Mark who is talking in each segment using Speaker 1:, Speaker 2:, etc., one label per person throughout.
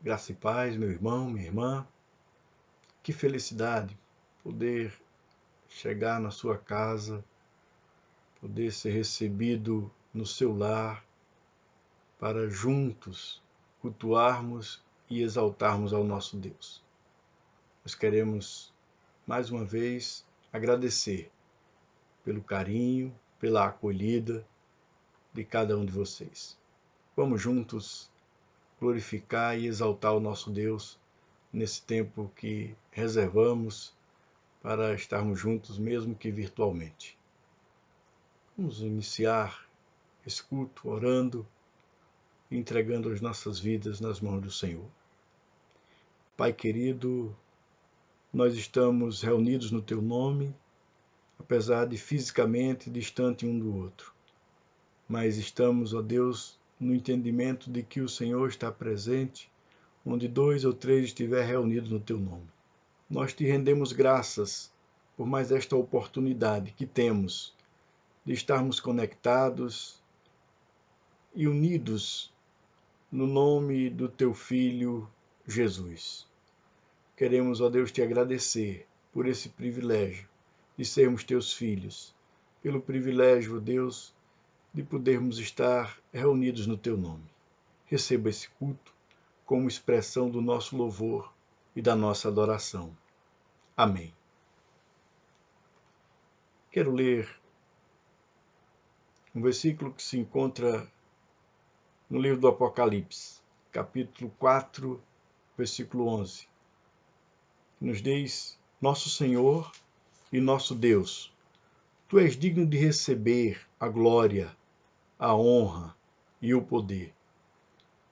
Speaker 1: Graça e paz, meu irmão, minha irmã. Que felicidade poder chegar na sua casa, poder ser recebido no seu lar, para juntos cultuarmos e exaltarmos ao nosso Deus. Nós queremos, mais uma vez, agradecer pelo carinho, pela acolhida de cada um de vocês. Vamos juntos glorificar e exaltar o nosso Deus nesse tempo que reservamos para estarmos juntos, mesmo que virtualmente. Vamos iniciar esse culto orando e entregando as nossas vidas nas mãos do Senhor. Pai querido, nós estamos reunidos no Teu nome, apesar de fisicamente distante um do outro. Mas estamos, ó Deus, no entendimento de que o Senhor está presente, onde 2 ou 3 estiver reunidos no Teu nome. Nós Te rendemos graças por mais esta oportunidade que temos de estarmos conectados e unidos no nome do Teu Filho, Jesus. Queremos, ó Deus, Te agradecer por esse privilégio de sermos Teus filhos, pelo privilégio, ó Deus, de podermos estar reunidos no Teu nome. Receba esse culto como expressão do nosso louvor e da nossa adoração. Amém. Quero ler um versículo que se encontra no livro do Apocalipse, capítulo 4, versículo 11. Que nos diz: Nosso Senhor e nosso Deus, Tu és digno de receber a glória, a honra e o poder,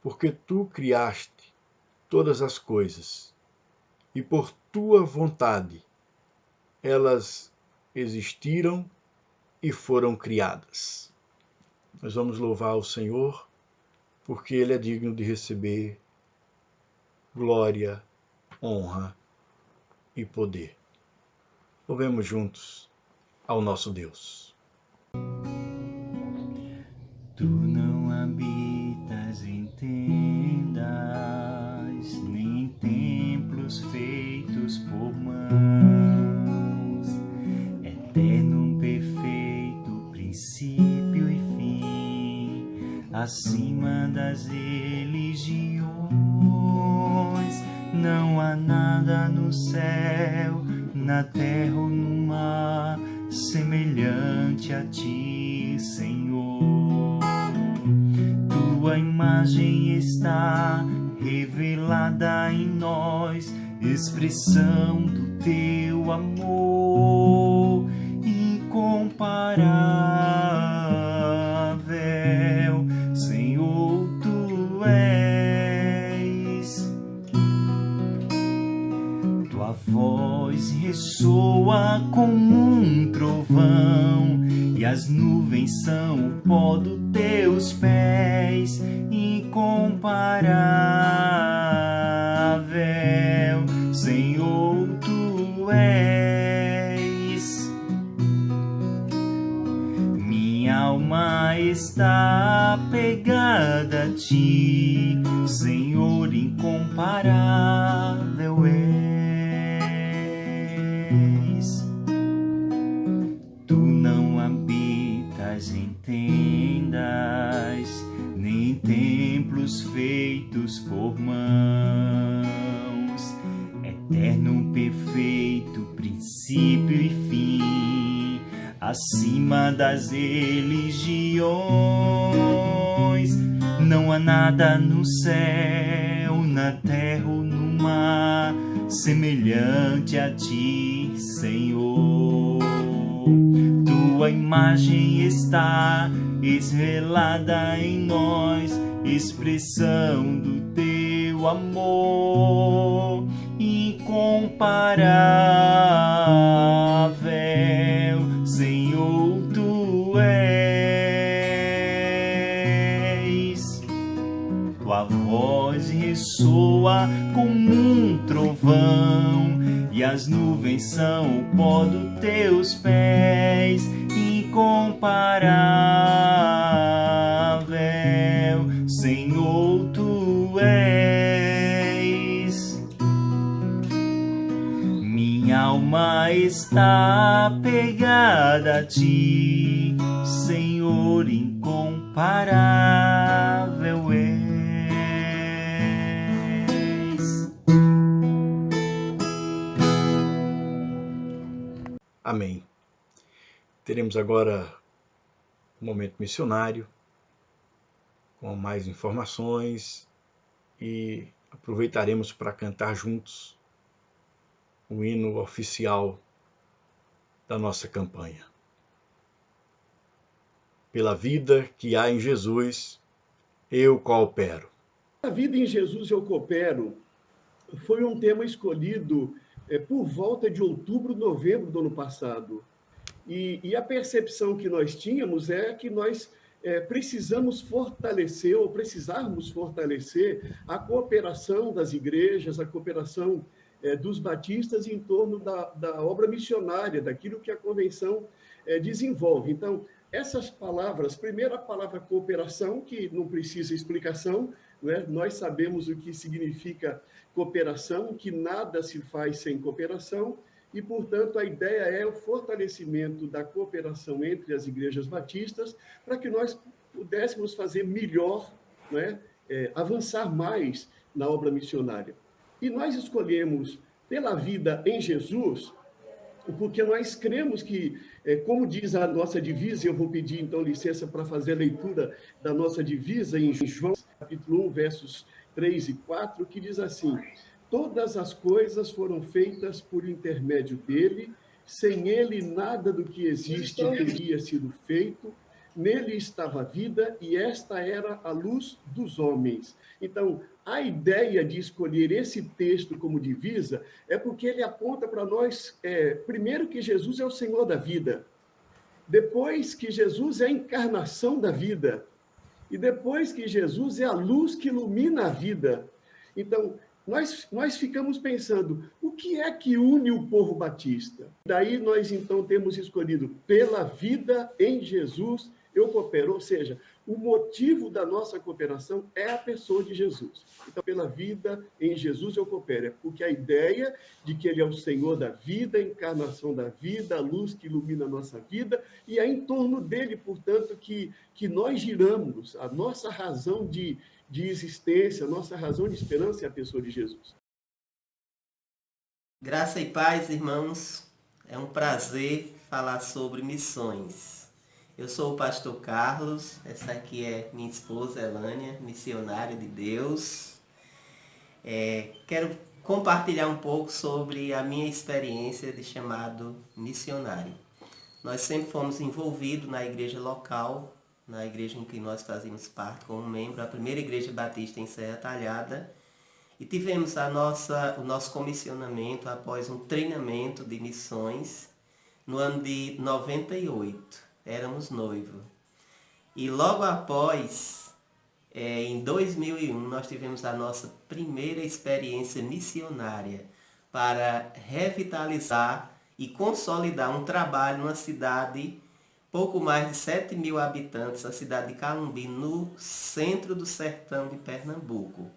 Speaker 1: porque Tu criaste todas as coisas, e por Tua vontade elas existiram e foram criadas. Nós vamos louvar o Senhor, porque Ele é digno de receber glória, honra e poder. Louvemos juntos ao nosso Deus.
Speaker 2: Tu não habitas em tendas, nem em templos feitos por mãos, eterno, perfeito, princípio e fim, acima das religiões. Não há nada no céu, na terra ou no mar, semelhante a Ti, Senhor. Tua imagem está revelada em nós, expressão do Teu amor incomparável. Senhor, Tu és. Tua voz ressoa como um trovão, e as nuvens são o pó dos Teus pés, incomparável. Senhor, Tu és. Minha alma está apegada a Ti, Senhor, incomparável és. Tu não habitas em tendas, nem em templos feitos por mãos, eterno, perfeito, princípio e fim, acima das religiões. Não há nada no céu, na terra ou no mar, semelhante a Ti, Senhor. Tua imagem está revelada em nós, expressão do Teu amor incomparável. Senhor, Tu és. Tua voz ressoa como um trovão, e as nuvens são o pó dos Teus pés, incomparável. Senhor, Tu és. alma está pegada a ti, Senhor, incomparável és.
Speaker 1: Amém. Teremos agora um momento missionário, com mais informações, e aproveitaremos para cantar juntos o hino oficial da nossa campanha. Pela vida que há em Jesus, eu coopero.
Speaker 3: A vida em Jesus eu coopero foi um tema escolhido por volta de outubro, novembro do ano passado. E a percepção que nós tínhamos é que nós precisamos fortalecer, ou precisarmos fortalecer, a cooperação das igrejas, a cooperação dos batistas em torno da obra missionária, daquilo que a convenção desenvolve. Então, essas palavras, primeiro a palavra cooperação, que não precisa explicação, né? Nós sabemos o que significa cooperação, que nada se faz sem cooperação, e, portanto, a ideia é o fortalecimento da cooperação entre as igrejas batistas para que nós pudéssemos fazer melhor, né? Avançar mais na obra missionária. E nós escolhemos pela vida em Jesus, porque nós cremos que, como diz a nossa divisa, eu vou pedir, então, licença para fazer a leitura da nossa divisa em João, capítulo 1, versos 3 e 4, que diz assim: todas as coisas foram feitas por intermédio dele, sem ele nada do que existe teria sido feito, nele estava a vida e esta era a luz dos homens. Então, a ideia de escolher esse texto como divisa é porque ele aponta para nós, primeiro, que Jesus é o Senhor da vida, depois que Jesus é a encarnação da vida, e depois que Jesus é a luz que ilumina a vida. Então, nós ficamos pensando, o que é que une o povo batista? Daí nós, então, temos escolhido pela vida em Jesus, eu coopero, ou seja, o motivo da nossa cooperação é a pessoa de Jesus. Então, pela vida em Jesus eu coopero, é porque a ideia de que ele é o Senhor da vida, a encarnação da vida, a luz que ilumina a nossa vida, e é em torno dele, portanto, que nós giramos, a nossa razão de existência, a nossa razão de esperança é a pessoa de Jesus.
Speaker 4: Graça e paz, irmãos. É um prazer falar sobre missões. Eu sou o pastor Carlos, essa aqui é minha esposa Elânia, missionária de Deus. Quero compartilhar um pouco sobre a minha experiência de chamado missionário. Nós sempre fomos envolvidos na igreja local, na igreja em que nós fazíamos parte como membro, a primeira igreja batista em Serra Talhada, e tivemos o nosso comissionamento após um treinamento de missões no ano de 98. Éramos noivos. E logo após, em 2001, nós tivemos a nossa primeira experiência missionária para revitalizar e consolidar um trabalho numa cidade pouco mais de 7 mil habitantes, a cidade de Calumbi, no centro do sertão de Pernambuco.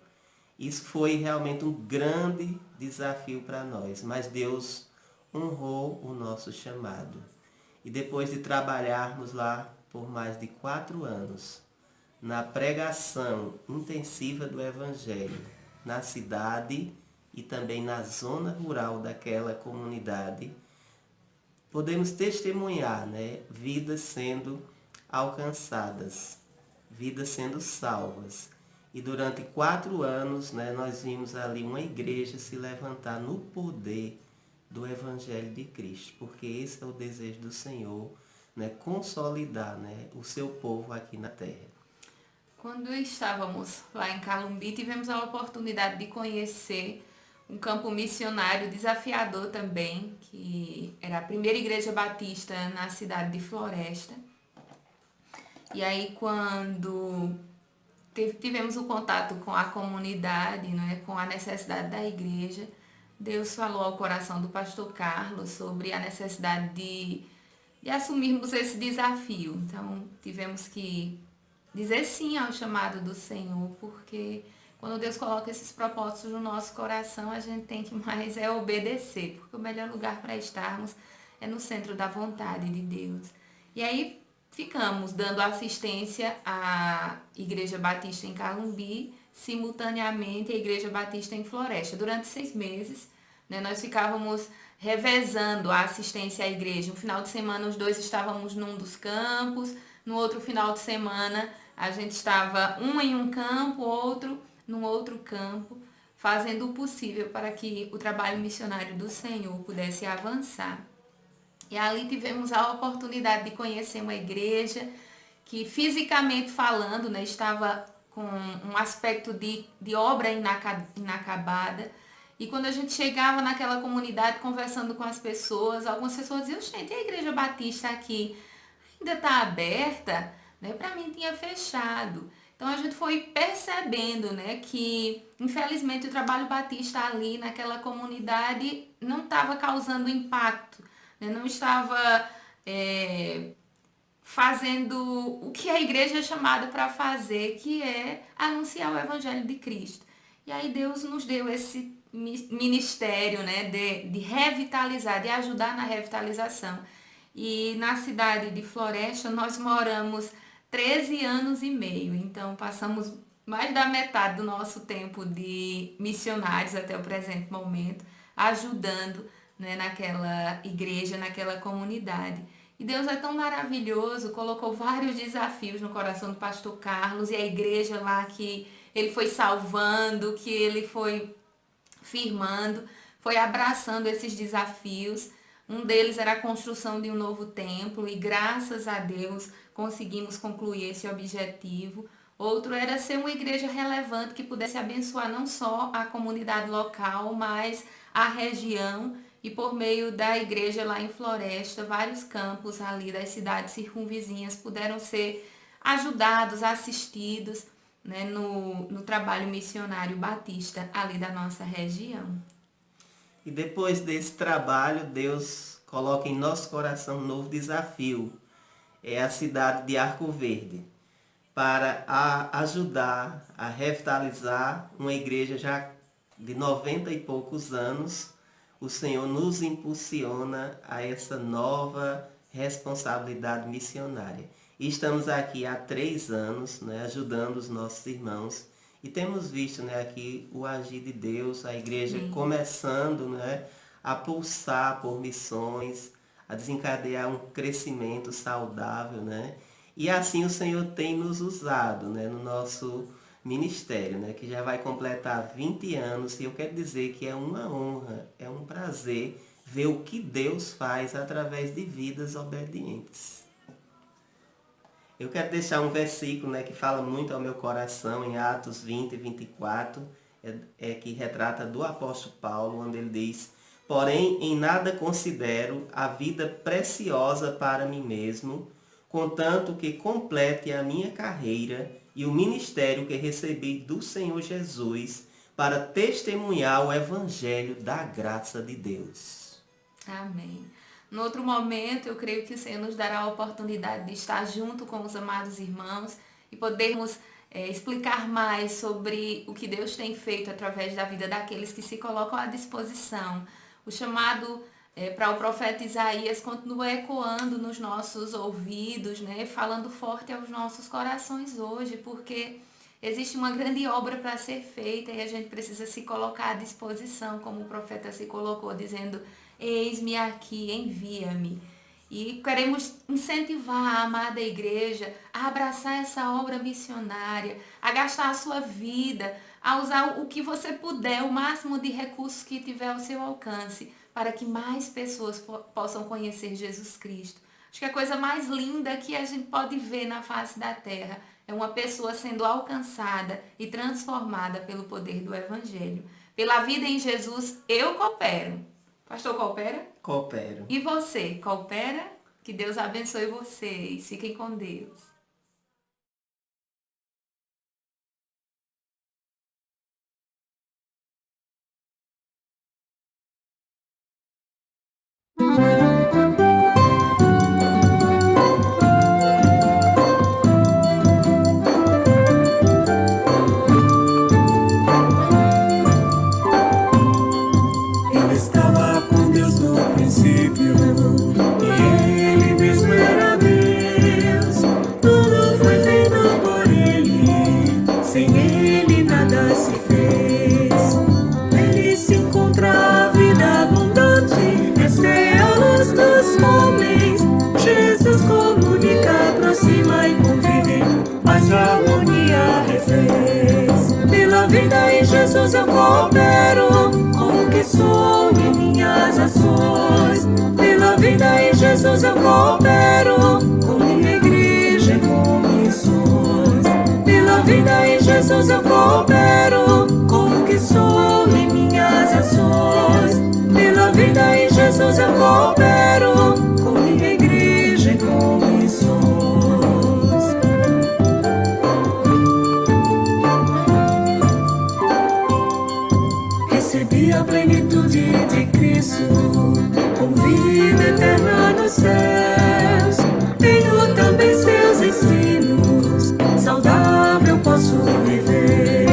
Speaker 4: Isso foi realmente um grande desafio para nós, mas Deus honrou o nosso chamado. E depois de trabalharmos lá por mais de 4 anos, na pregação intensiva do Evangelho, na cidade e também na zona rural daquela comunidade, podemos testemunhar, vidas sendo alcançadas, vidas sendo salvas. E durante 4 anos, nós vimos ali uma igreja se levantar no poder do Evangelho de Cristo, porque esse é o desejo do Senhor, consolidar o seu povo aqui na terra.
Speaker 5: Quando estávamos lá em Calumbi, tivemos a oportunidade de conhecer um campo missionário desafiador também, que era a primeira igreja batista na cidade de Floresta. E aí, quando tivemos o contato com a comunidade, com a necessidade da igreja, Deus falou ao coração do pastor Carlos sobre a necessidade de assumirmos esse desafio. Então, tivemos que dizer sim ao chamado do Senhor, porque quando Deus coloca esses propósitos no nosso coração, a gente tem que mais obedecer, porque o melhor lugar para estarmos é no centro da vontade de Deus. E aí ficamos dando assistência à Igreja Batista em Calumbi, simultaneamente à Igreja Batista em Floresta. Durante 6 meses, né, nós ficávamos revezando a assistência à igreja. Um final de semana os dois estávamos num dos campos, no outro final de semana a gente estava um em um campo, outro num outro campo, fazendo o possível para que o trabalho missionário do Senhor pudesse avançar. E ali tivemos a oportunidade de conhecer uma igreja que, fisicamente falando, né, estava com um aspecto de obra inacabada. E quando a gente chegava naquela comunidade conversando com as pessoas, algumas pessoas diziam: gente, a Igreja Batista aqui ainda está aberta? Né? Para mim tinha fechado. Então a gente foi percebendo, né, que infelizmente o trabalho batista ali naquela comunidade não estava causando impacto, né? Não estava fazendo o que a igreja é chamada para fazer, que é anunciar o Evangelho de Cristo. E aí Deus nos deu esse ministério, né, de revitalizar, de ajudar na revitalização. E na cidade de Floresta nós moramos 13 anos e meio, então passamos mais da metade do nosso tempo de missionários até o presente momento, ajudando, né, naquela igreja, naquela comunidade. E Deus é tão maravilhoso, colocou vários desafios no coração do pastor Carlos e a igreja lá que ele foi salvando, que ele foi firmando, foi abraçando esses desafios. Um deles era a construção de um novo templo e graças a Deus conseguimos concluir esse objetivo. Outro era ser uma igreja relevante que pudesse abençoar não só a comunidade local, mas a região. E por meio da igreja lá em Floresta, vários campos ali das cidades circunvizinhas puderam ser ajudados, assistidos, né, no trabalho missionário batista ali da nossa região.
Speaker 4: E depois desse trabalho, Deus coloca em nosso coração um novo desafio. É a cidade de Arco Verde, para ajudar a revitalizar uma igreja já de 90 e poucos anos. O Senhor nos impulsiona a essa nova responsabilidade missionária. E estamos aqui há 3 anos, né, ajudando os nossos irmãos. E temos visto, né, aqui o agir de Deus, a igreja começando, né, a pulsar por missões, a desencadear um crescimento saudável, né? E assim o Senhor tem nos usado, né, no nosso ministério, né, que já vai completar 20 anos. E eu quero dizer que é uma honra, é um prazer ver o que Deus faz através de vidas obedientes. Eu quero deixar um versículo, né, que fala muito ao meu coração, em Atos 20 e 24, que retrata do apóstolo Paulo, onde ele diz: porém, em nada considero a vida preciosa para mim mesmo, contanto que complete a minha carreira e o ministério que recebi do Senhor Jesus para testemunhar o Evangelho da graça de Deus.
Speaker 5: Amém. No outro momento, eu creio que o Senhor nos dará a oportunidade de estar junto com os amados irmãos e podermos explicar mais sobre o que Deus tem feito através da vida daqueles que se colocam à disposição. O chamado para o profeta Isaías continua ecoando nos nossos ouvidos, né, falando forte aos nossos corações hoje, porque existe uma grande obra para ser feita e a gente precisa se colocar à disposição, como o profeta se colocou, dizendo: eis-me aqui, envia-me. E queremos incentivar a amada igreja a abraçar essa obra missionária, a gastar a sua vida, a usar o que você puder, o máximo de recursos que tiver ao seu alcance, para que mais pessoas possam conhecer Jesus Cristo. Acho que a coisa mais linda que a gente pode ver na face da terra é uma pessoa sendo alcançada e transformada pelo poder do Evangelho. Pela vida em Jesus, eu coopero. Pastor, coopera?
Speaker 4: Coopero.
Speaker 5: E você, coopera? Que Deus abençoe vocês. Fiquem com Deus.
Speaker 6: se fez. Nele se encontra a vida abundante, esta é a luz dos homens. Jesus comunica, aproxima e convive, paz e harmonia refez. Pela vida em Jesus eu coopero, com o que sou e minhas ações. Pela vida em Jesus eu coopero, com minha igreja e com missões. Pela vida em Jesus eu coopero, com o que sou e minhas ações. Pela vida em Jesus eu coopero, com minha igreja e com missões. Recebi a plenitude de Cristo, com vida eterna nos céus. Tenho também seus ensinos, saudável posso viver.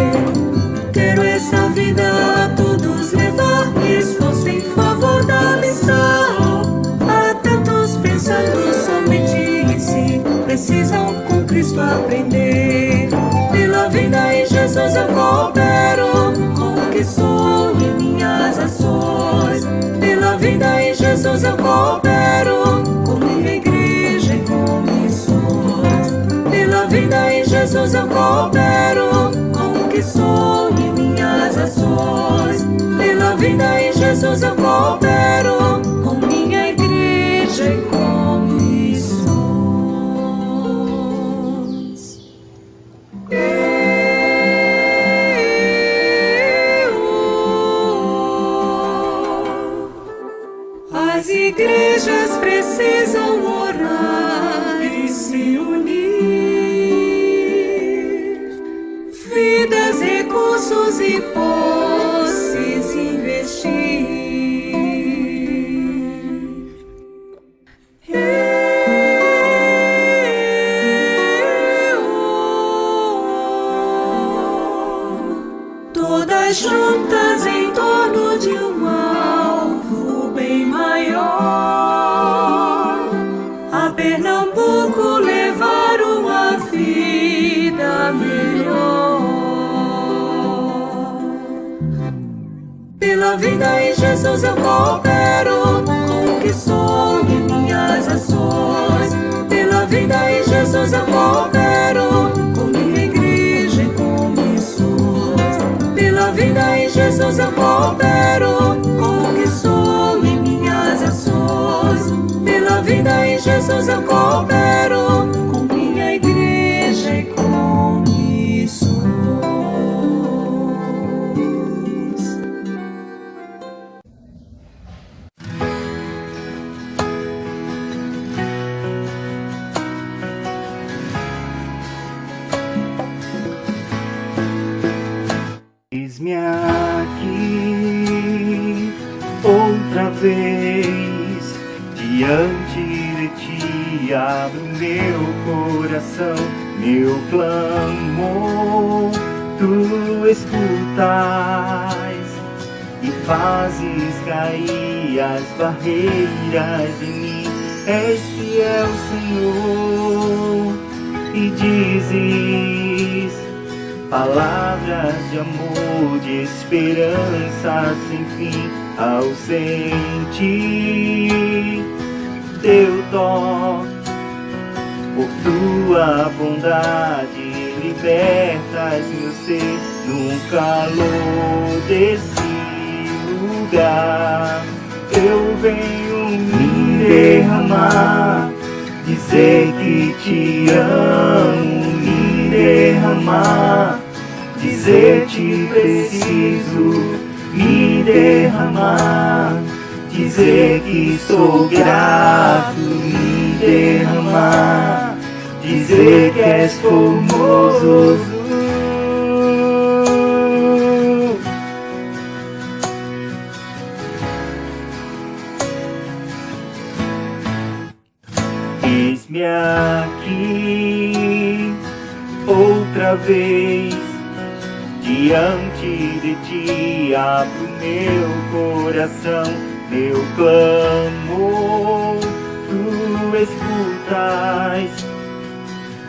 Speaker 6: Quero essa vida a todos levar, me esforço em favor da missão. Há tantos pensando somente em si, precisam com Cristo aprender. Pela vida em Jesus eu coopero, com o que sou e minhas ações. Pela vida em Jesus eu coopero, com minha igreja e com missões. Pela vida em Jesus eu coopero, com o que sou e minhas ações. Pela vida em Jesus eu coopero, com minha igreja e com missões. As igrejas precisam orar e se unir, vidas, recursos e posses investir. Todas juntas em torno de um alvo bem maior, a Pernambuco levar uma vida melhor. Pela vida em Jesus eu coopero, com o que sou e minhas ações. Pela vida em Jesus eu coopero, com minha igreja e com missões. Pela vida em Jesus eu coopero, com o que sou e minhas ações. Pela vida em Jesus eu coopero, com minha igreja e com missões.
Speaker 2: Eis-me aqui outra vez, diante de ti abro meu coração, meu clamor tu escutas e fazes cair as barreiras de mim. És fiel, Senhor, e dizes palavras de amor, de esperança sem fim. Ao sentir teu toque, por tua bondade libertas meu ser no calor desse lugar. Eu venho me derramar, dizer que te amo, me derramar, dizer te preciso, me derramar, dizer que sou grato, me derramar, dizer que és formoso. Eis-me aqui outra vez, diante de ti abro meu coração, meu clamor tu escutas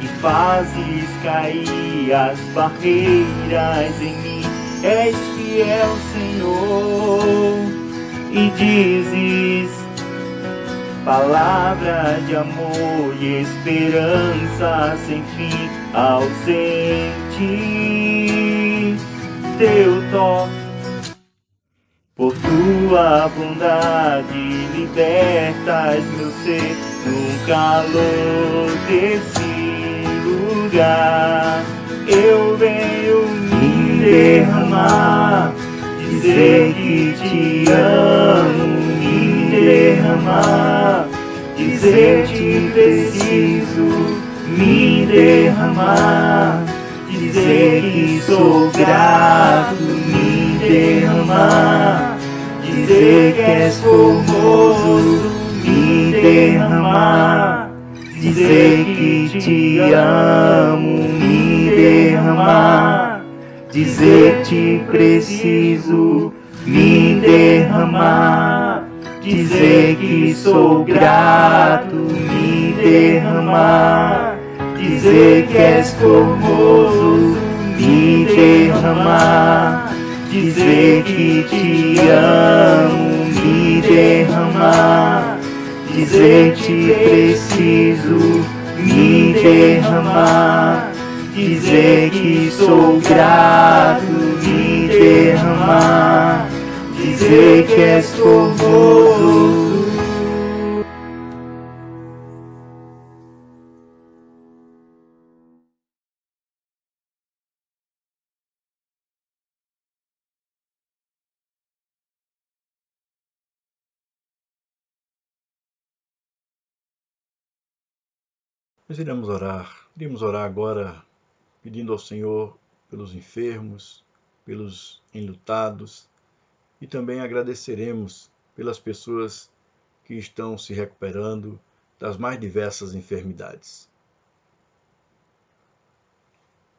Speaker 2: e fazes cair as barreiras em mim. és fiel, Senhor, e dizes palavra de amor e esperança sem fim ausente. Teu toque, por tua bondade, libertas meu ser no calor desse lugar. Eu venho me derramar, dizer que te amo, me derramar, dizer que preciso, me derramar, dizer que sou grato, me derramar, dizer que és formoso, me derramar, dizer que te amo, me derramar, dizer que preciso, me derramar, dizer que sou grato, me derramar, dizer que és formoso, me derramar, dizer que te amo, me derramar, dizer que preciso, me derramar, dizer que sou grato, me derramar, dizer que és formoso.
Speaker 1: Nós iremos orar agora pedindo ao Senhor pelos enfermos, pelos enlutados e também agradeceremos pelas pessoas que estão se recuperando das mais diversas enfermidades.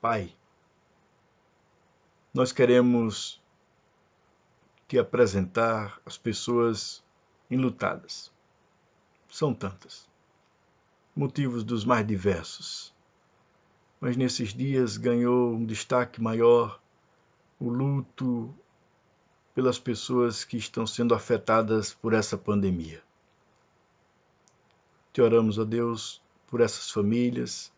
Speaker 1: Pai, nós queremos te apresentar as pessoas enlutadas. São tantas, motivos dos mais diversos. Mas nesses dias ganhou um destaque maior o luto pelas pessoas que estão sendo afetadas por essa pandemia. Te oramos, ó Deus, por essas famílias,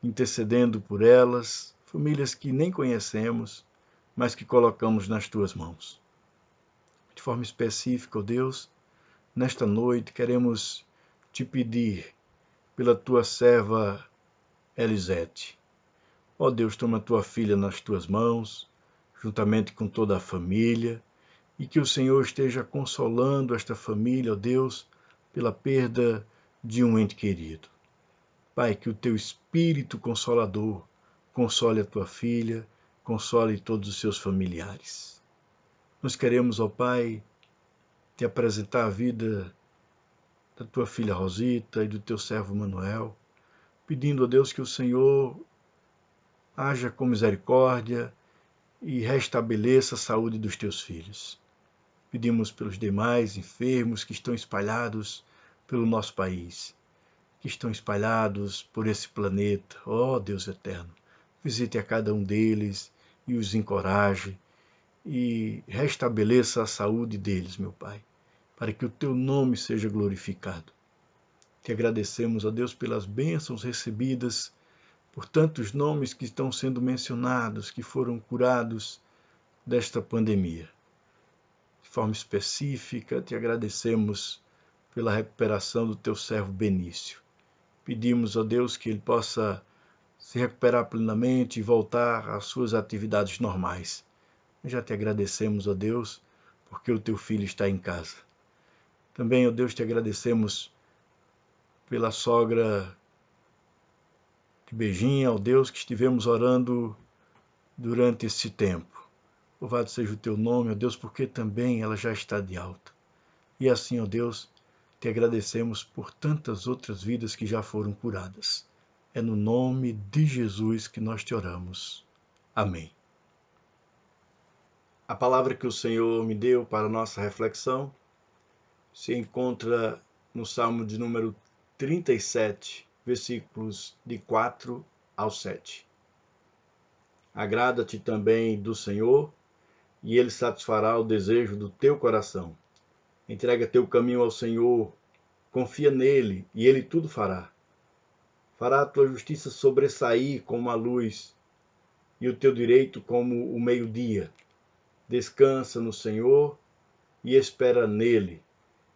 Speaker 1: intercedendo por elas, famílias que nem conhecemos, mas que colocamos nas tuas mãos. De forma específica, ó Deus, nesta noite queremos te pedir pela tua serva Elisete. Ó Deus, toma a tua filha nas tuas mãos, juntamente com toda a família, e que o Senhor esteja consolando esta família, ó Deus, pela perda de um ente querido. Pai, que o teu Espírito Consolador console a tua filha, console todos os seus familiares. Nós queremos, ó Pai, te apresentar a vida da tua filha Rosita e do teu servo Manuel, pedindo a Deus que o Senhor haja com misericórdia e restabeleça a saúde dos teus filhos. Pedimos pelos demais enfermos que estão espalhados pelo nosso país, que estão espalhados por esse planeta. Ó Deus eterno, visite a cada um deles e os encoraje e restabeleça a saúde deles, meu Pai, para que o teu nome seja glorificado. Te agradecemos, ó Deus, pelas bênçãos recebidas, por tantos nomes que estão sendo mencionados, que foram curados desta pandemia. De forma específica, te agradecemos pela recuperação do teu servo Benício. Pedimos, ó Deus, que ele possa se recuperar plenamente e voltar às suas atividades normais. Já te agradecemos, ó Deus, porque o teu filho está em casa. Também, ó Deus, te agradecemos pela sogra de Beijinha, ó Deus, que estivemos orando durante esse tempo. Louvado seja o teu nome, ó Deus, porque também ela já está de alta. E assim, ó Deus, te agradecemos por tantas outras vidas que já foram curadas. É no nome de Jesus que nós te oramos. Amém. A palavra que o Senhor me deu para a nossa reflexão se encontra no Salmo de número 37, versículos de 4 ao 7. Agrada-te também do Senhor, e Ele satisfará o desejo do teu coração. Entrega teu caminho ao Senhor, confia nele, e Ele tudo fará. Fará a tua justiça sobressair como a luz, e o teu direito como o meio-dia. Descansa no Senhor e espera nele.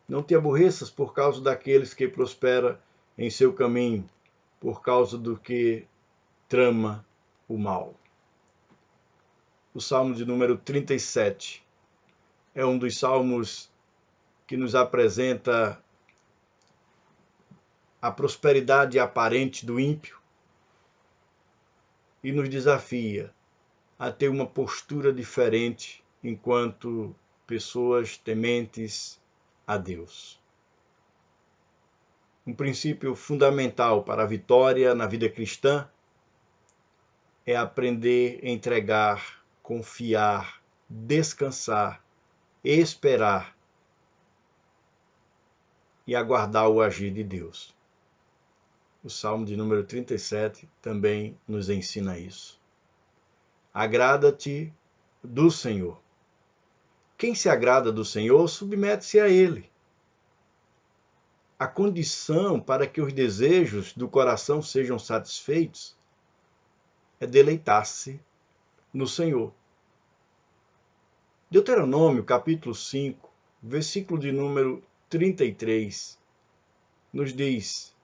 Speaker 1: Não te aborreças por causa daqueles que prosperam em seu caminho, por causa do que trama o mal. O Salmo de número 37 é um dos salmos que nos apresenta a prosperidade aparente do ímpio e nos desafia a ter uma postura diferente enquanto pessoas tementes a Deus. Um princípio fundamental para a vitória na vida cristã é aprender a entregar, confiar, descansar, esperar e aguardar o agir de Deus. O Salmo de número 37 também nos ensina isso. Agrada-te do Senhor. Quem se agrada do Senhor, submete-se a Ele. A condição para que os desejos do coração sejam satisfeitos é deleitar-se no Senhor. Deuteronômio, capítulo 5, versículo de número 33, nos diz: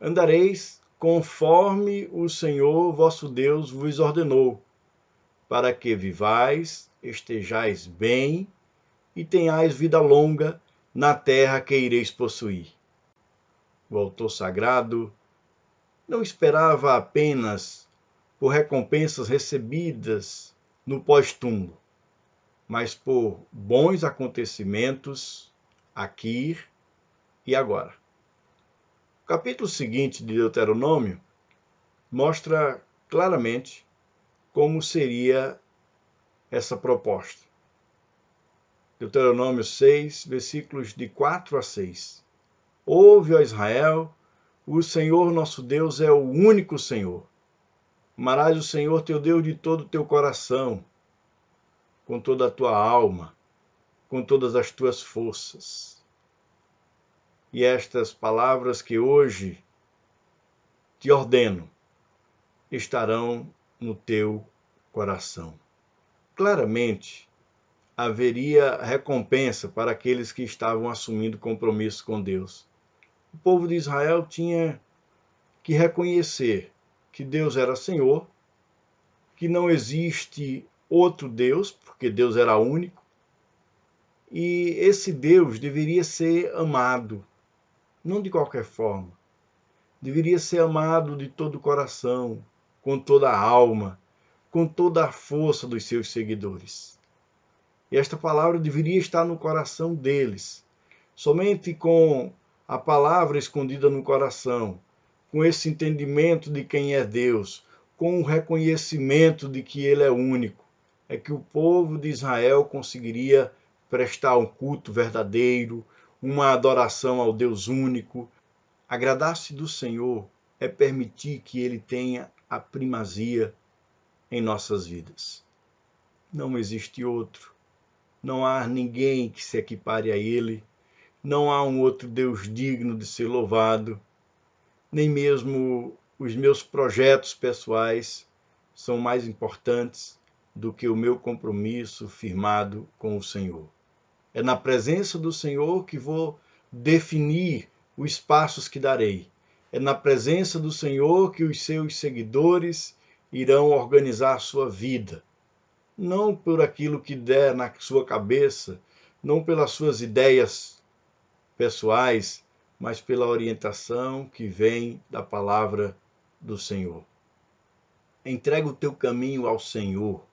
Speaker 1: Andareis conforme o Senhor vosso Deus vos ordenou, para que vivais, estejais bem e tenhais vida longa na terra que ireis possuir. O autor sagrado não esperava apenas por recompensas recebidas no pós-túmulo, mas por bons acontecimentos aqui e agora. O capítulo seguinte de Deuteronômio mostra claramente como seria essa proposta. Deuteronômio 6, versículos de 4 a 6. Ouve, ó Israel, o Senhor nosso Deus é o único Senhor. Amarás o Senhor teu Deus de todo o teu coração, com toda a tua alma, com todas as tuas forças. E estas palavras que hoje te ordeno estarão no teu coração. Claramente, haveria recompensa para aqueles que estavam assumindo compromisso com Deus. O povo de Israel tinha que reconhecer que Deus era Senhor, que não existe outro Deus, porque Deus era único, e esse Deus deveria ser amado, não de qualquer forma. Deveria ser amado de todo o coração, com toda a alma, com toda a força dos seus seguidores. E esta palavra deveria estar no coração deles. Somente com a palavra escondida no coração, com esse entendimento de quem é Deus, com o reconhecimento de que Ele é único, é que o povo de Israel conseguiria prestar um culto verdadeiro, uma adoração ao Deus único. Agradar-se do Senhor é permitir que Ele tenha a primazia em nossas vidas. Não existe outro. Não há ninguém que se equipare a Ele. Não há um outro Deus digno de ser louvado. Nem mesmo os meus projetos pessoais são mais importantes do que o meu compromisso firmado com o Senhor. É na presença do Senhor que vou definir os passos que darei. É na presença do Senhor que os seus seguidores irão organizar a sua vida. Não por aquilo que der na sua cabeça, não pelas suas ideias pessoais, mas pela orientação que vem da palavra do Senhor. Entrega o teu caminho ao Senhor.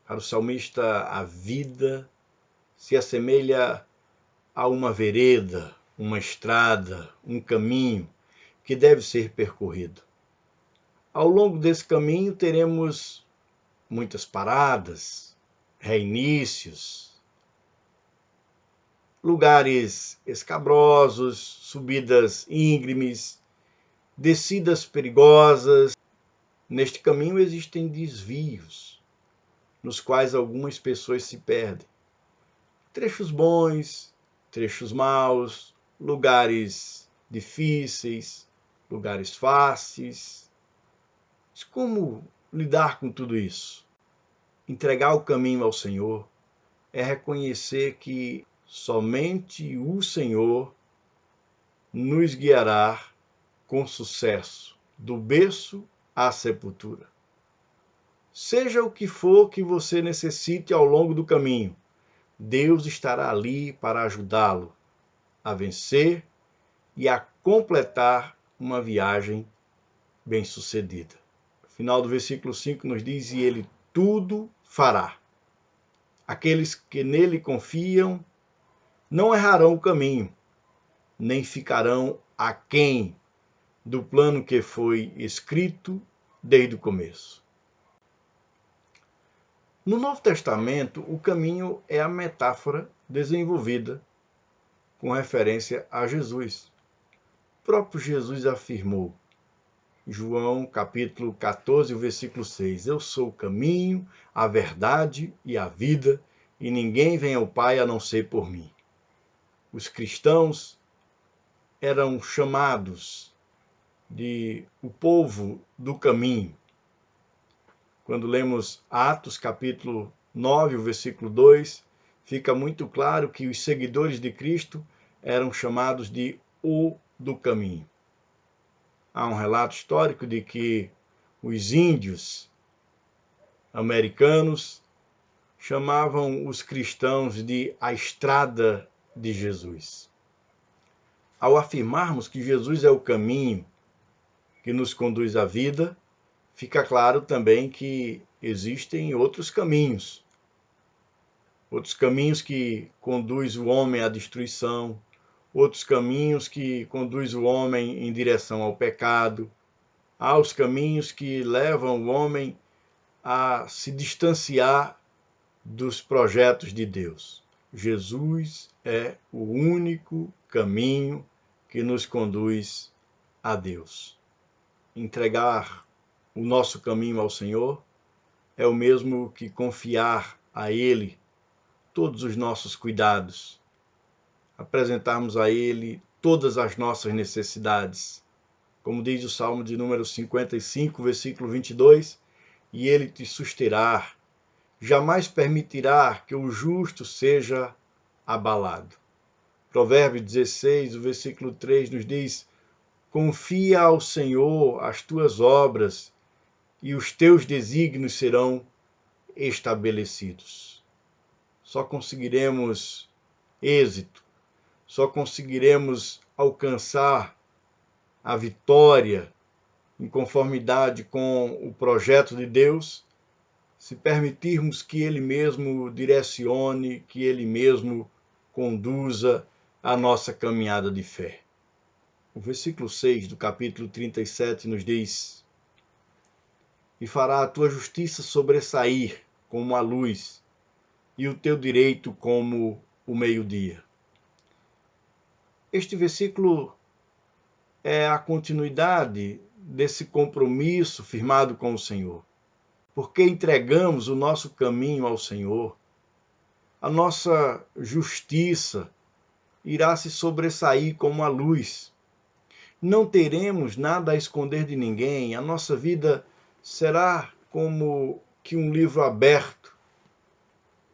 Speaker 1: Para o salmista, a vida se assemelha a uma vereda, uma estrada, um caminho que deve ser percorrido. Ao longo desse caminho teremos muitas paradas, reinícios, lugares escabrosos, subidas íngremes, descidas perigosas. Neste caminho existem desvios. nos quais algumas pessoas se perdem. Trechos bons, trechos maus, lugares difíceis, lugares fáceis. Mas como lidar com tudo isso? Entregar o caminho ao Senhor é reconhecer que somente o Senhor nos guiará com sucesso, do berço à sepultura. Seja o que for que você necessite ao longo do caminho, Deus estará ali para ajudá-lo a vencer e a completar uma viagem bem-sucedida. O final do versículo 5 nos diz: e ele tudo fará. Aqueles que nele confiam não errarão o caminho, nem ficarão aquém do plano que foi escrito desde o começo. No Novo Testamento, o caminho é a metáfora desenvolvida com referência a Jesus. O próprio Jesus afirmou, João capítulo 14, versículo 6, eu sou o caminho, a verdade e a vida, e ninguém vem ao Pai a não ser por mim. Os cristãos eram chamados de o povo do caminho. Quando lemos Atos capítulo 9, o versículo 2, fica muito claro que os seguidores de Cristo eram chamados de o do caminho. Há um relato histórico de que os índios americanos chamavam os cristãos de a estrada de Jesus. Ao afirmarmos que Jesus é o caminho que nos conduz à vida, fica claro também que existem outros caminhos que conduzem o homem à destruição, outros caminhos que conduzem o homem em direção ao pecado, há os caminhos que levam o homem a se distanciar dos projetos de Deus. Jesus é o único caminho que nos conduz a Deus. Entregar o nosso caminho ao Senhor é o mesmo que confiar a Ele todos os nossos cuidados, apresentarmos a Ele todas as nossas necessidades. Como diz o Salmo de número 55, versículo 22, e Ele te susterá, jamais permitirá que o justo seja abalado. Provérbios 16, o versículo 3 nos diz, confia ao Senhor as tuas obras e os teus desígnios serão estabelecidos. Só conseguiremos êxito, só conseguiremos alcançar a vitória em conformidade com o projeto de Deus se permitirmos que Ele mesmo direcione, que Ele mesmo conduza a nossa caminhada de fé. O versículo 6 do capítulo 37 nos diz, e fará a tua justiça sobressair como a luz, e o teu direito como o meio-dia. Este versículo é a continuidade desse compromisso firmado com o Senhor. Porque entregamos o nosso caminho ao Senhor, a nossa justiça irá se sobressair como a luz. Não teremos nada a esconder de ninguém, a nossa vida será como que um livro aberto,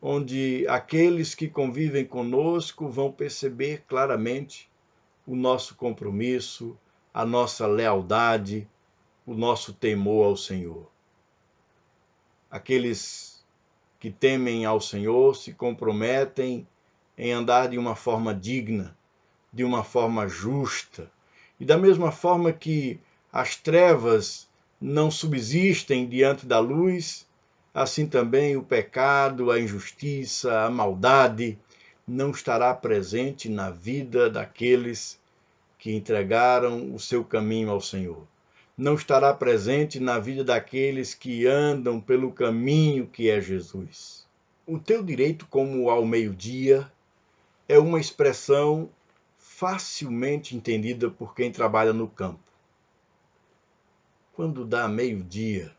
Speaker 1: onde aqueles que convivem conosco vão perceber claramente o nosso compromisso, a nossa lealdade, o nosso temor ao Senhor. Aqueles que temem ao Senhor se comprometem em andar de uma forma digna, de uma forma justa. E da mesma forma que as trevas não subsistem diante da luz, assim também o pecado, a injustiça, a maldade não estará presente na vida daqueles que entregaram o seu caminho ao Senhor. Não estará presente na vida daqueles que andam pelo caminho que é Jesus. O teu direito como ao meio-dia é uma expressão facilmente entendida por quem trabalha no campo. Quando dá meio-dia,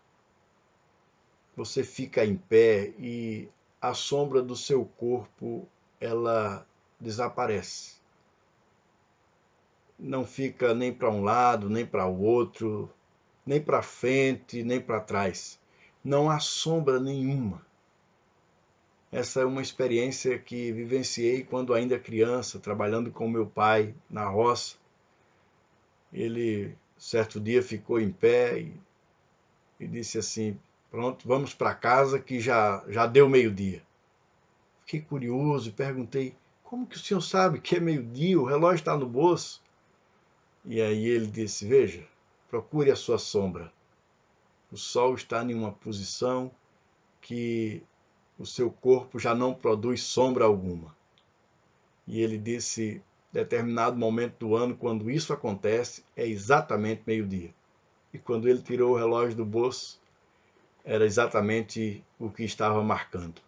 Speaker 1: você fica em pé e a sombra do seu corpo, ela desaparece. Não fica nem para um lado, nem para o outro, nem para frente, nem para trás. Não há sombra nenhuma. Essa é uma experiência que vivenciei quando ainda criança, trabalhando com meu pai na roça. Ele, certo dia, ficou em pé e disse assim: pronto, vamos para casa que já deu meio-dia. Fiquei curioso e perguntei: como que o senhor sabe que é meio-dia? O relógio está no bolso. E aí ele disse: veja, procure a sua sombra. O sol está em uma posição que o seu corpo já não produz sombra alguma. E ele disse: determinado momento do ano, quando isso acontece, é exatamente meio-dia. E quando ele tirou o relógio do bolso, era exatamente o que estava marcando: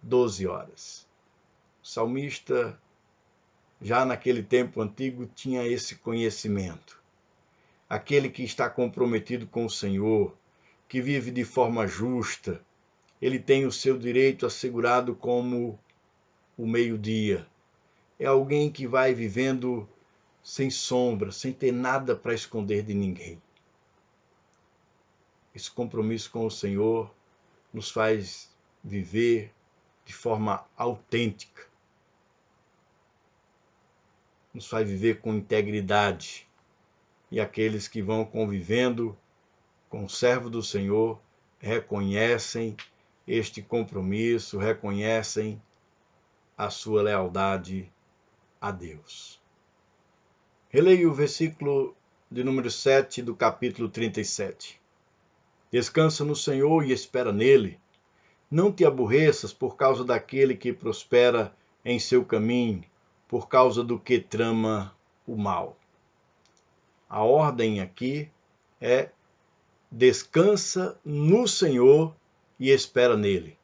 Speaker 1: 12 horas. O salmista, já naquele tempo antigo, tinha esse conhecimento. Aquele que está comprometido com o Senhor, que vive de forma justa, ele tem o seu direito assegurado como o meio-dia. É alguém que vai vivendo sem sombra, sem ter nada para esconder de ninguém. Esse compromisso com o Senhor nos faz viver de forma autêntica, nos faz viver com integridade. E aqueles que vão convivendo com o servo do Senhor reconhecem este compromisso, reconhecem a sua lealdade a Deus. Releio o versículo de número 7 do capítulo 37. Descansa no Senhor e espera nele. Não te aborreças por causa daquele que prospera em seu caminho, por causa do que trama o mal. A ordem aqui é: descansa no Senhor e espera nele.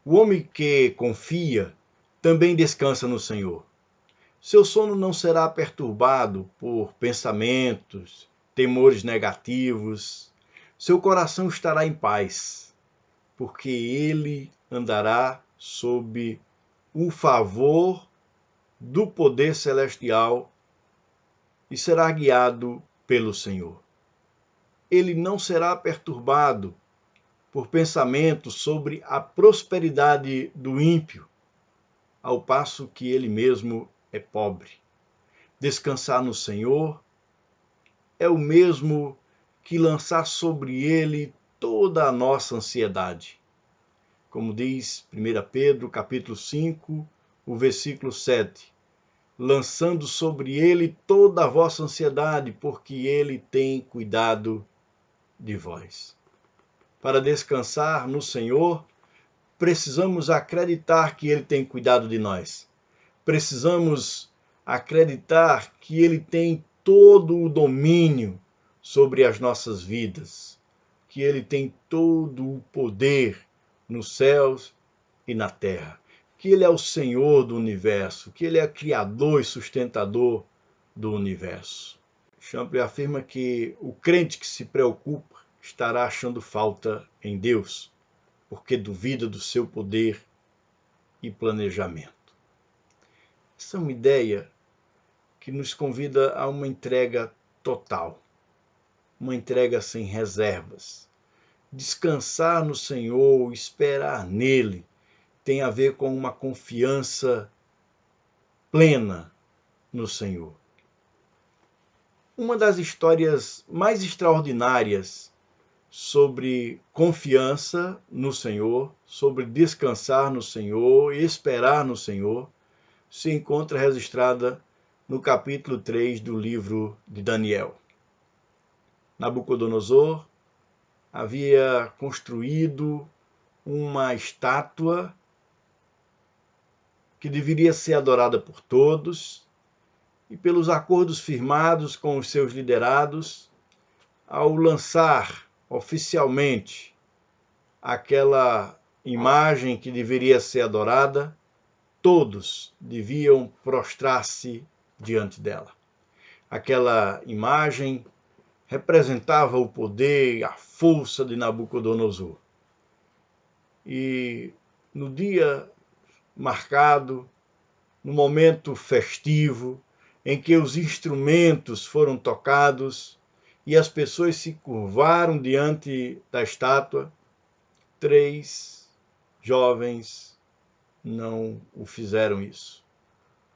Speaker 1: O homem que confia também descansa no Senhor. Seu sono não será perturbado por pensamentos, temores negativos. Seu coração estará em paz, porque ele andará sob o favor do poder celestial e será guiado pelo Senhor. Ele não será perturbado por pensamentos sobre a prosperidade do ímpio, ao passo que ele mesmo é pobre. Descansar no Senhor é o mesmo que lançar sobre ele toda a nossa ansiedade. Como diz 1 Pedro, capítulo 5, o versículo 7. Lançando sobre ele toda a vossa ansiedade, porque ele tem cuidado de vós. Para descansar no Senhor, precisamos acreditar que ele tem cuidado de nós. Precisamos acreditar que ele tem todo o domínio sobre as nossas vidas, que ele tem todo o poder nos céus e na terra, que ele é o Senhor do universo, que ele é criador e sustentador do universo. Champlin afirma que o crente que se preocupa estará achando falta em Deus, porque duvida do seu poder e planejamento. Essa é uma ideia que nos convida a uma entrega total, uma entrega sem reservas. Descansar no Senhor, esperar nele, tem a ver com uma confiança plena no Senhor. Uma das histórias mais extraordinárias sobre confiança no Senhor, sobre descansar no Senhor e esperar no Senhor, se encontra registrada no capítulo 3 do livro de Daniel. Nabucodonosor havia construído uma estátua que deveria ser adorada por todos, e pelos acordos firmados com os seus liderados, ao lançar oficialmente aquela imagem que deveria ser adorada, todos deviam prostrar-se diante dela. Aquela imagem representava o poder e a força de Nabucodonosor. E no dia marcado, no momento festivo, em que os instrumentos foram tocados e as pessoas se curvaram diante da estátua, 3 jovens não o fizeram isso.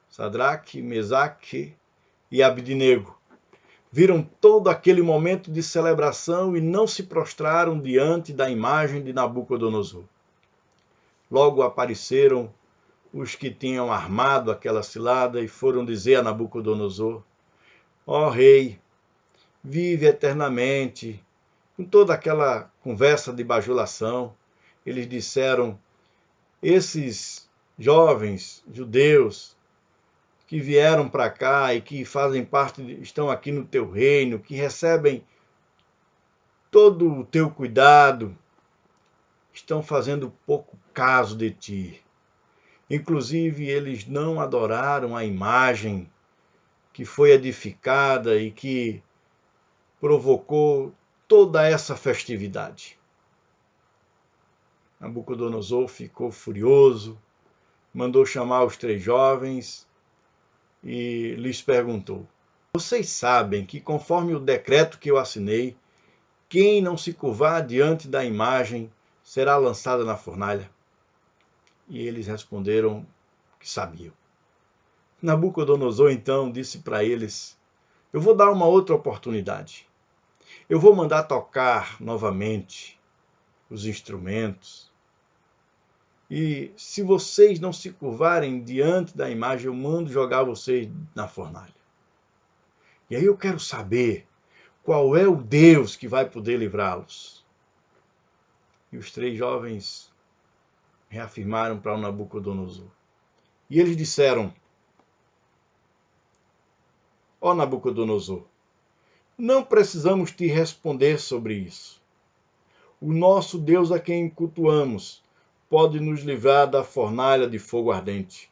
Speaker 1: Sadraque, Mesaque e Abdinego viram todo aquele momento de celebração e não se prostraram diante da imagem de Nabucodonosor. Logo apareceram os que tinham armado aquela cilada e foram dizer a Nabucodonosor: ó rei, vive eternamente. Com toda aquela conversa de bajulação, eles disseram: esses jovens judeus que vieram para cá e que fazem parte, estão aqui no teu reino, que recebem todo o teu cuidado, estão fazendo pouco caso de ti. Inclusive, eles não adoraram a imagem que foi edificada e que provocou toda essa festividade. Nabucodonosor ficou furioso, mandou chamar os 3 jovens e lhes perguntou: vocês sabem que, conforme o decreto que eu assinei, quem não se curvar diante da imagem será lançado na fornalha? E eles responderam que sabiam. Nabucodonosor então disse para eles: eu vou dar uma outra oportunidade. Eu vou mandar tocar novamente os instrumentos. E se vocês não se curvarem diante da imagem, eu mando jogar vocês na fornalha. E aí eu quero saber qual é o Deus que vai poder livrá-los. E os 3 jovens reafirmaram para o Nabucodonosor. E eles disseram: ó Nabucodonosor, não precisamos te responder sobre isso. O nosso Deus a quem cultuamos pode nos livrar da fornalha de fogo ardente,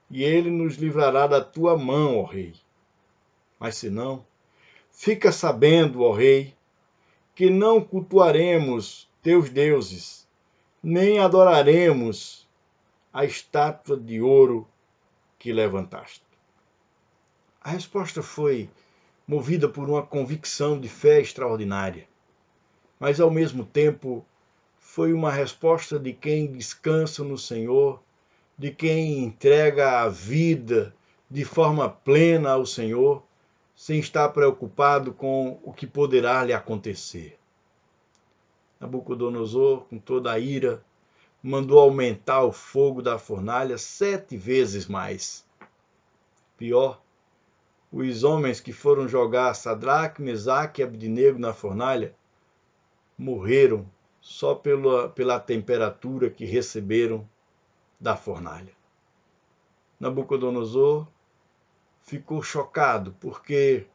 Speaker 1: e ele nos livrará da tua mão, ó rei. Mas se não, fica sabendo, ó rei, que não cultuaremos teus deuses, nem adoraremos a estátua de ouro que levantaste. A resposta foi movida por uma convicção de fé extraordinária, mas ao mesmo tempo foi uma resposta de quem descansa no Senhor, de quem entrega a vida de forma plena ao Senhor, sem estar preocupado com o que poderá lhe acontecer. Nabucodonosor, com toda a ira, mandou aumentar o fogo da fornalha 7 vezes mais. Pior, os homens que foram jogar Sadraque, Mesaque e Abdinego na fornalha morreram só pela temperatura que receberam da fornalha. Nabucodonosor ficou chocado, porque,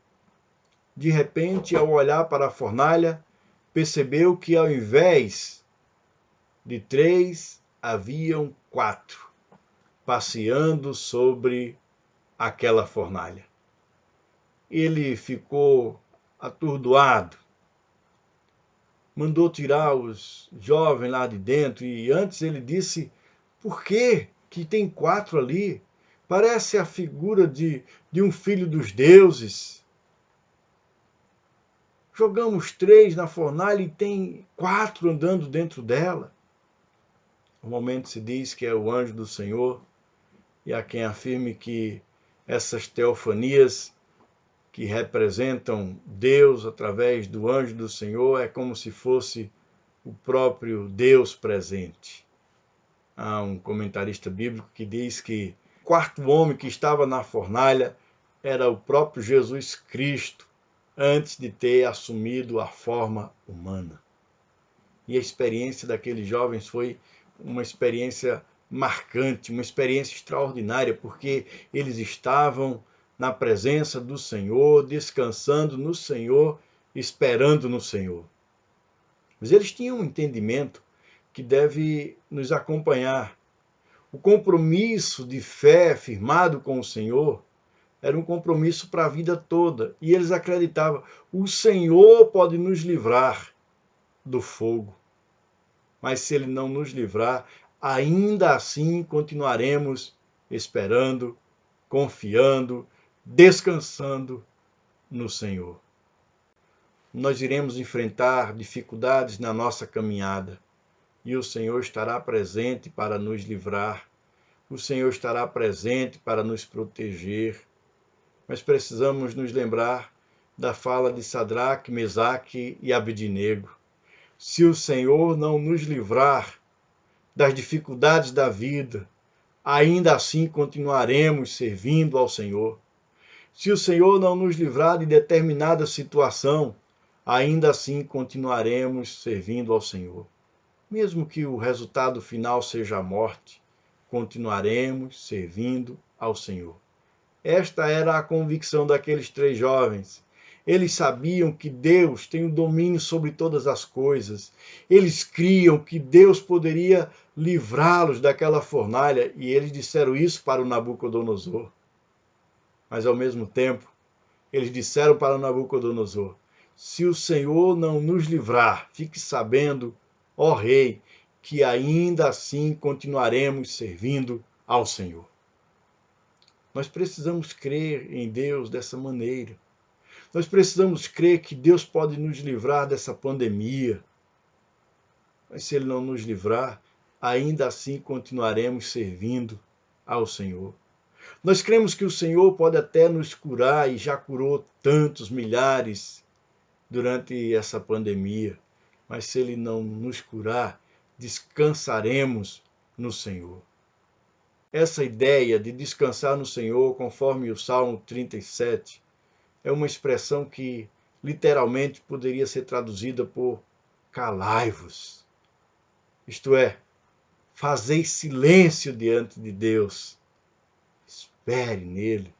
Speaker 1: de repente, ao olhar para a fornalha, percebeu que, ao invés de 3, haviam 4, passeando sobre aquela fornalha. Ele ficou atordoado, mandou tirar os jovens lá de dentro e antes ele disse: por que tem 4 ali? Parece a figura de um filho dos deuses. Jogamos 3 na fornalha e tem 4 andando dentro dela. Normalmente se diz que é o anjo do Senhor, e há quem afirme que essas teofanias que representam Deus através do anjo do Senhor é como se fosse o próprio Deus presente. Há um comentarista bíblico que diz que o 4º homem que estava na fornalha era o próprio Jesus Cristo, antes de ter assumido a forma humana. E a experiência daqueles jovens foi uma experiência marcante, uma experiência extraordinária, porque eles estavam na presença do Senhor, descansando no Senhor, esperando no Senhor. Mas eles tinham um entendimento que deve nos acompanhar. O compromisso de fé firmado com o Senhor era um compromisso para a vida toda. E eles acreditavam: o Senhor pode nos livrar do fogo. mas se ele não nos livrar, ainda assim continuaremos esperando, confiando, descansando no Senhor. Nós iremos enfrentar dificuldades na nossa caminhada e o Senhor estará presente para nos livrar. O Senhor estará presente para nos proteger. Mas precisamos nos lembrar da fala de Sadraque, Mesaque e Abednego. Se o Senhor não nos livrar das dificuldades da vida, ainda assim continuaremos servindo ao Senhor. Se o Senhor não nos livrar de determinada situação, ainda assim continuaremos servindo ao Senhor. Mesmo que o resultado final seja a morte, continuaremos servindo ao Senhor. Esta era a convicção daqueles 3 jovens. Eles sabiam que Deus tem o domínio sobre todas as coisas. Eles criam que Deus poderia livrá-los daquela fornalha e eles disseram isso para o Nabucodonosor. Mas ao mesmo tempo, eles disseram para o Nabucodonosor: se o Senhor não nos livrar, fique sabendo, ó rei, que ainda assim continuaremos servindo ao Senhor. Nós precisamos crer em Deus dessa maneira. Nós precisamos crer que Deus pode nos livrar dessa pandemia. Mas se Ele não nos livrar, ainda assim continuaremos servindo ao Senhor. Nós cremos que o Senhor pode até nos curar e já curou tantos milhares durante essa pandemia. Mas se Ele não nos curar, descansaremos no Senhor. Essa ideia de descansar no Senhor, conforme o Salmo 37, é uma expressão que literalmente poderia ser traduzida por calai-vos. Isto é, fazei silêncio diante de Deus. Espere nele,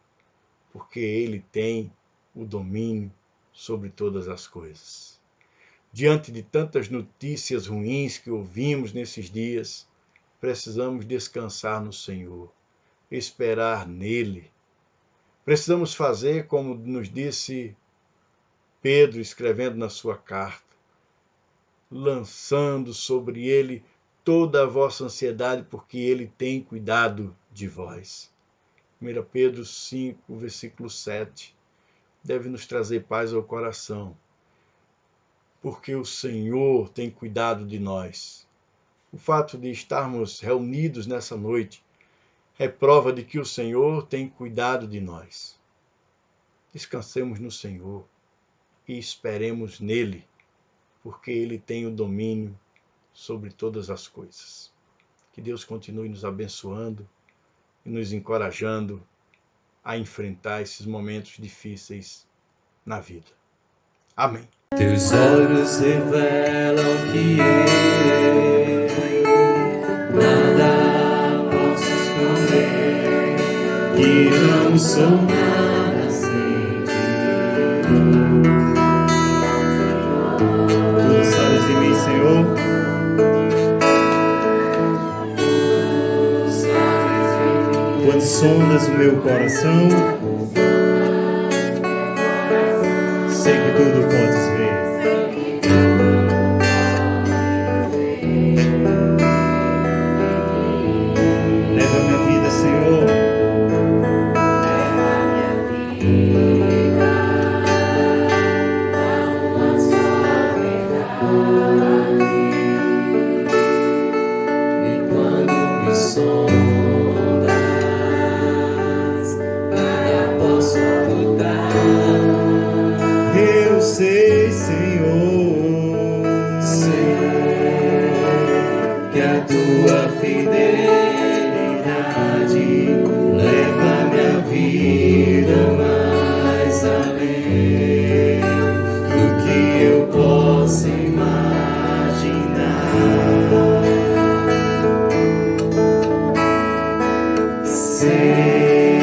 Speaker 1: porque ele tem o domínio sobre todas as coisas. Diante de tantas notícias ruins que ouvimos nesses dias, precisamos descansar no Senhor, esperar nele. Precisamos fazer como nos disse Pedro, escrevendo na sua carta, lançando sobre ele toda a vossa ansiedade, porque ele tem cuidado de vós. 1 Pedro 5, versículo 7, deve nos trazer paz ao coração, porque o Senhor tem cuidado de nós. O fato de estarmos reunidos nessa noite é prova de que o Senhor tem cuidado de nós. Descansemos no Senhor e esperemos nele, porque ele tem o domínio sobre todas as coisas. Que Deus continue nos abençoando e nos encorajando a enfrentar esses momentos difíceis na vida. Amém.
Speaker 2: Teus olhos revelam que eu nada posso esconder, que não sou nada sem ti. Tu sabes de mim, Senhor. Quando sondas o meu coração, sei que tudo podes ver. Leva minha vida, Senhor.
Speaker 6: E quando me sondas, nada posso ocultar.
Speaker 2: Eu sei, Senhor,
Speaker 6: Que a tua fidelidade leva minha vida mais além do que eu posso imaginar. Sei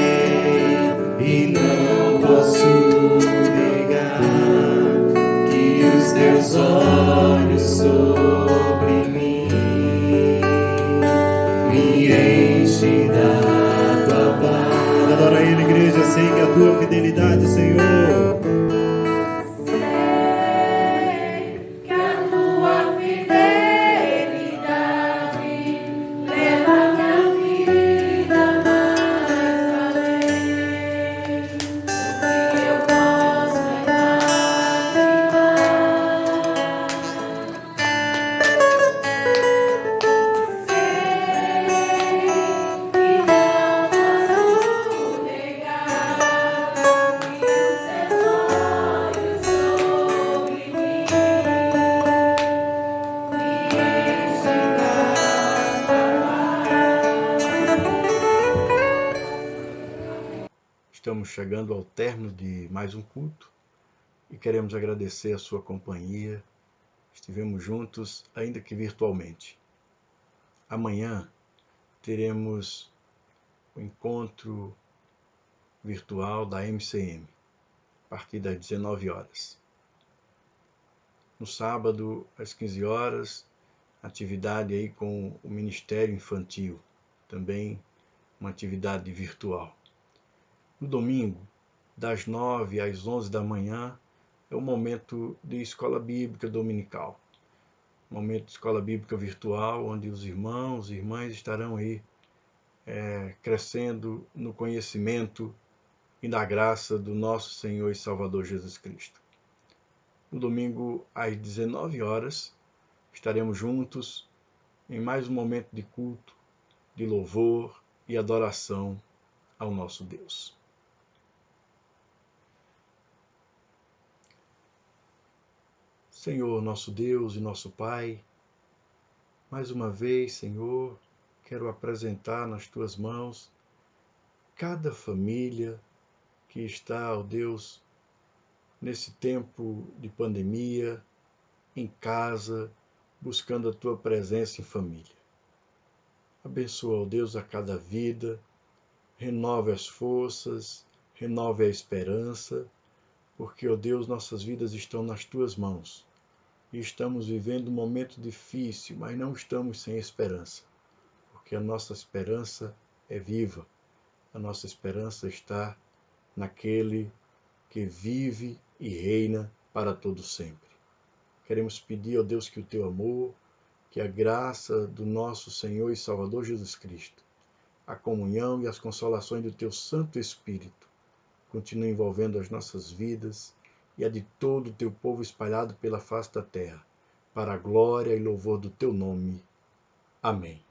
Speaker 6: e não posso negar que os teus olhos sobre mim me enchem da tua paz.
Speaker 2: adora Ele, igreja. Sei que a tua fidelidade, Senhor,
Speaker 6: Que a tua fidelidade
Speaker 1: estamos chegando ao término de mais um culto e queremos agradecer a sua companhia. Estivemos juntos, ainda que virtualmente. Amanhã teremos o encontro virtual da MCM, a partir das 19 horas. No sábado, às 15 horas, atividade aí com o Ministério Infantil, também uma atividade virtual. No domingo, das 9 às 11 da manhã, é o momento de escola bíblica dominical. Momento de escola bíblica virtual, onde os irmãos e irmãs estarão aí crescendo no conhecimento e na graça do nosso Senhor e Salvador Jesus Cristo. No domingo, às 19 horas, estaremos juntos em mais um momento de culto, de louvor e adoração ao nosso Deus. Senhor, nosso Deus e nosso Pai, mais uma vez, Senhor, quero apresentar nas Tuas mãos cada família que está, ó Deus, nesse tempo de pandemia, em casa, buscando a Tua presença em família. Abençoa, ó Deus, a cada vida, renove as forças, renove a esperança, porque, ó Deus, nossas vidas estão nas Tuas mãos. E estamos vivendo um momento difícil, mas não estamos sem esperança, porque a nossa esperança é viva. A nossa esperança está naquele que vive e reina para todo sempre. Queremos pedir, ó Deus, que o Teu amor, que a graça do nosso Senhor e Salvador Jesus Cristo, a comunhão e as consolações do Teu Santo Espírito continue envolvendo as nossas vidas e a de todo o Teu povo espalhado pela face da terra, para a glória e louvor do Teu nome. Amém.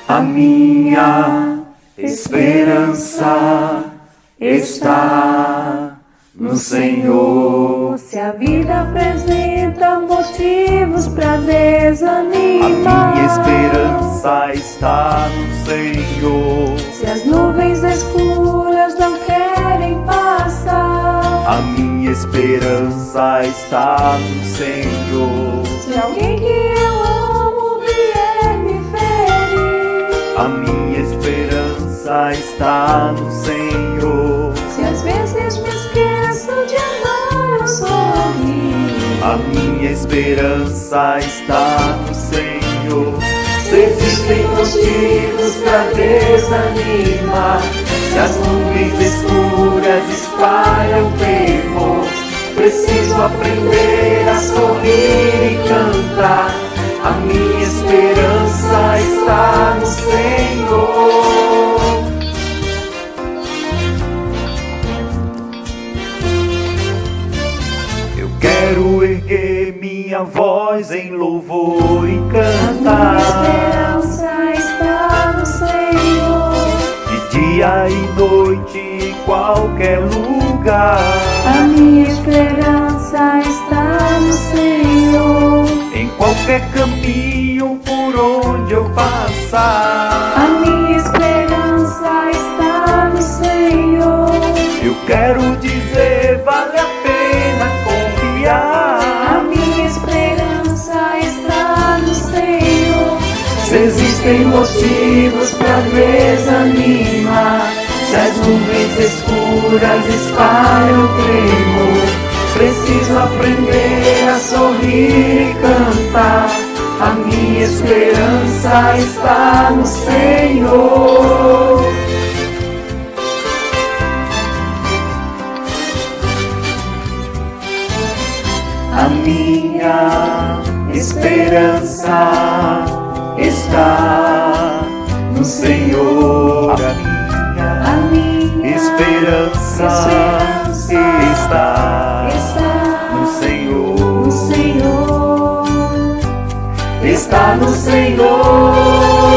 Speaker 2: A minha esperança está no Senhor.
Speaker 6: Se a vida apresenta motivos para desanimar,
Speaker 2: A minha esperança está no Senhor.
Speaker 6: se as nuvens escuras não querem passar,
Speaker 2: A minha esperança está no Senhor.
Speaker 6: se alguém que eu amo vier me ferir,
Speaker 2: A minha esperança está no Senhor.
Speaker 6: se às vezes me esqueço de amar ou sorrir,
Speaker 2: A minha esperança está no Senhor. Se existem motivos para desanimar, se as nuvens escuras espalham temor, preciso aprender a sorrir e cantar. A minha esperança está no Senhor. Eu quero erguer minha voz em louvor e
Speaker 6: a minha
Speaker 2: cantar.
Speaker 6: esperança está no Senhor,
Speaker 2: De dia e noite, em qualquer lugar,
Speaker 6: a minha esperança está no Senhor,
Speaker 2: em qualquer caminho por onde eu passar.
Speaker 6: a minha esperança está no Senhor,
Speaker 2: Eu quero dizer, vale a pena confiar.
Speaker 6: a minha esperança está no Senhor,
Speaker 2: Se existem motivos para desanimar, se as nuvens escuras espalham tremor, preciso aprender a sorrir e cantar. A minha esperança está no Senhor. A minha esperança está no Senhor.
Speaker 6: a minha
Speaker 2: Esperança está no Senhor.
Speaker 6: no Senhor,
Speaker 2: Está no Senhor.